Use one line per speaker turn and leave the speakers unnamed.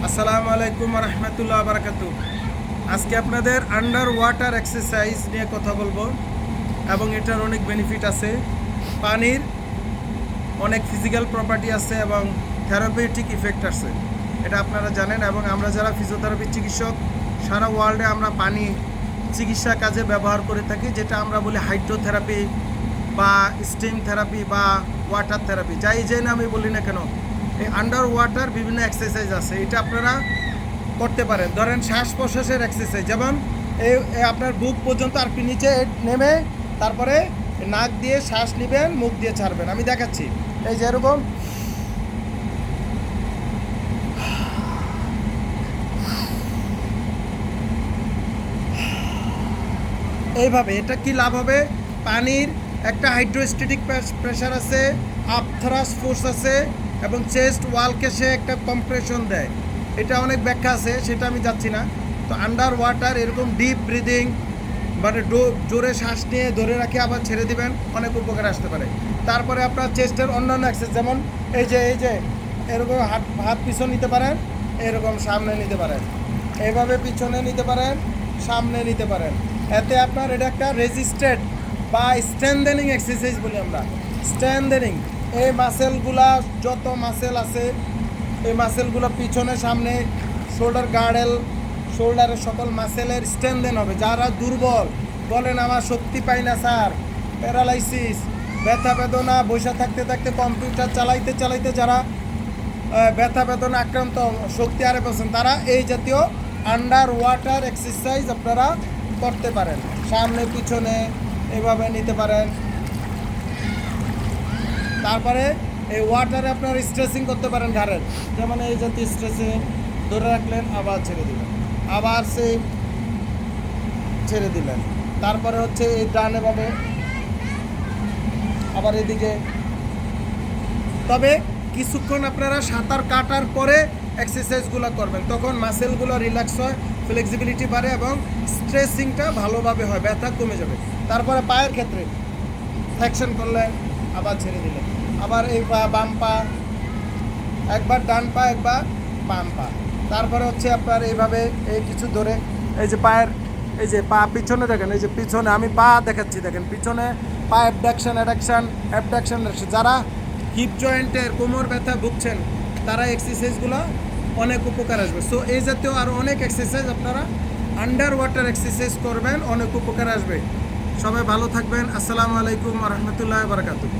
আসসালামু আলাইকুম রহমতুল্লাহ বারাকাতু। আজকে আপনাদের আন্ডার ওয়াটার এক্সারসাইজ নিয়ে কথা বলবো এবং এটার অনেক বেনিফিট আছে। পানির অনেক ফিজিক্যাল প্রপার্টি আছে এবং থেরাপিউটিক ইফেক্ট আছে, এটা আপনারা জানেন। এবং আমরা যারা ফিজিওথেরাপি চিকিৎসক সারা ওয়ার্ল্ডে আমরা পানি চিকিৎসা কাজে ব্যবহার করে থাকি, যেটা আমরা বলি হাইড্রোথেরাপি বা স্টিম থেরাপি বা ওয়াটার থেরাপি, যাই যে নামে বলি না কেন, এই আন্ডার ওয়াটার বিভিন্ন এক্সারসাইজ আছে, এটা আপনারা করতে পারেন। ধরেন শ্বাস প্রশ্বাসের এক্সারসাইজ, যেমন এই আপনার বুক পর্যন্ত আর কি নিচে নেমে তারপরে নাক দিয়ে শ্বাস নেবেন, মুখ দিয়ে ছাড়বেন। আমি দেখাচ্ছি, এই যে এরকম এইভাবে। এটা কি লাভ হবে? পানির একটা হাইড্রোস্ট্যাটিক প্রেশার আছে, আপথ্রাস ফোর্স আছে এবং চেস্ট ওয়ালকে সে একটা কম্প্রেশন দেয়। এটা অনেক ব্যাখ্যা আছে, সেটা আমি যাচ্ছি না। তো আন্ডার ওয়াটার এরকম ডিপ ব্রিদিং, মানে জোরে শ্বাস নিয়ে ধরে রাখে আবার ছেড়ে দিবেন, অনেক উপকার আসতে পারে। তারপরে আপনার চেস্টের অন্যান্য এক্সারসাইজ, যেমন এই যে এরকম হাত পিছন নিতে পারেন, এরকম সামনে নিতে পারেন, এইভাবে পিছনে নিতে পারেন, সামনে নিতে পারেন। এতে আপনার এটা একটা রেজিস্টেড বা স্ট্রেনদেনিং এক্সারসাইজ বলি আমরা। স্ট্রেনদেনিং, এই মাসেলগুলা যত মাসেল আছে, এই মাসেলগুলো পিছনে সামনে শোল্ডার গার্ডেল, শোল্ডারের সকল মাসেলের স্ট্রেনদেন হবে। যারা দুর্বল, বলেন আমার শক্তি পাই না স্যার, প্যারালাইসিস, ব্যথা বেদনা, বসে থাকতে থাকতে কম্পিউটার চালাইতে চালাইতে যারা ব্যথা বেদনা আক্রান্ত, শক্তি হারে পাচ্ছেন, তারা এই জাতীয় আন্ডার ওয়াটার এক্সারসাইজ আপনারা করতে পারেন। সামনে পিছনে এভাবে নিতে পারেন। তারপরে এই ওয়াটারে আপনার স্ট্রেচিং করতে পারেন ঘাড়ের, যেমন এই জাতীয় স্ট্রেচিং, ধরে রাখলেন আবার ছেড়ে দিলেন, আবার সেই ছেড়ে দিলেন। তারপরে হচ্ছে এই ডানে ভাবে আবার এদিকে। তবে কিছুক্ষণ আপনারা সাঁতার কাটার পরে এক্সারসাইজগুলো করবেন, তখন মাসেলগুলো রিল্যাক্স হয়, ফ্লেক্সিবিলিটি বাড়ে এবং স্ট্রেচিংটা ভালোভাবে হয়, ব্যথা কমে যাবে। তারপরে পায়ের ক্ষেত্রে ফ্লেকশন করলেন, আবার ছেড়ে দিলেন, আবার এই পা বাম পা, একবার ডান পা একবার বাম পা। তারপরে হচ্ছে আপনার এইভাবে এই কিছু ধরে, এই যে পায়ের, এই যে পা পিছনে দেখেন, এই যে পিছনে আমি পা দেখাচ্ছি, দেখেন পিছনে পা অ্যাবডাকশন অ্যাডাকশন অ্যাবডাকশন। যারা হিপ জয়েন্টের কোমর ব্যথা ভুগছেন, তারা এক্সারসাইজগুলো অনেক উপকার আসবে। সো এই জাতীয় আরও অনেক এক্সারসাইজ আপনারা আন্ডার ওয়াটার এক্সারসাইজ করবেন, অনেক উপকার আসবে। সবাই ভালো থাকবেন। আসসালামু আলাইকুম রহমতুল্লাহ বারাকাতুহু।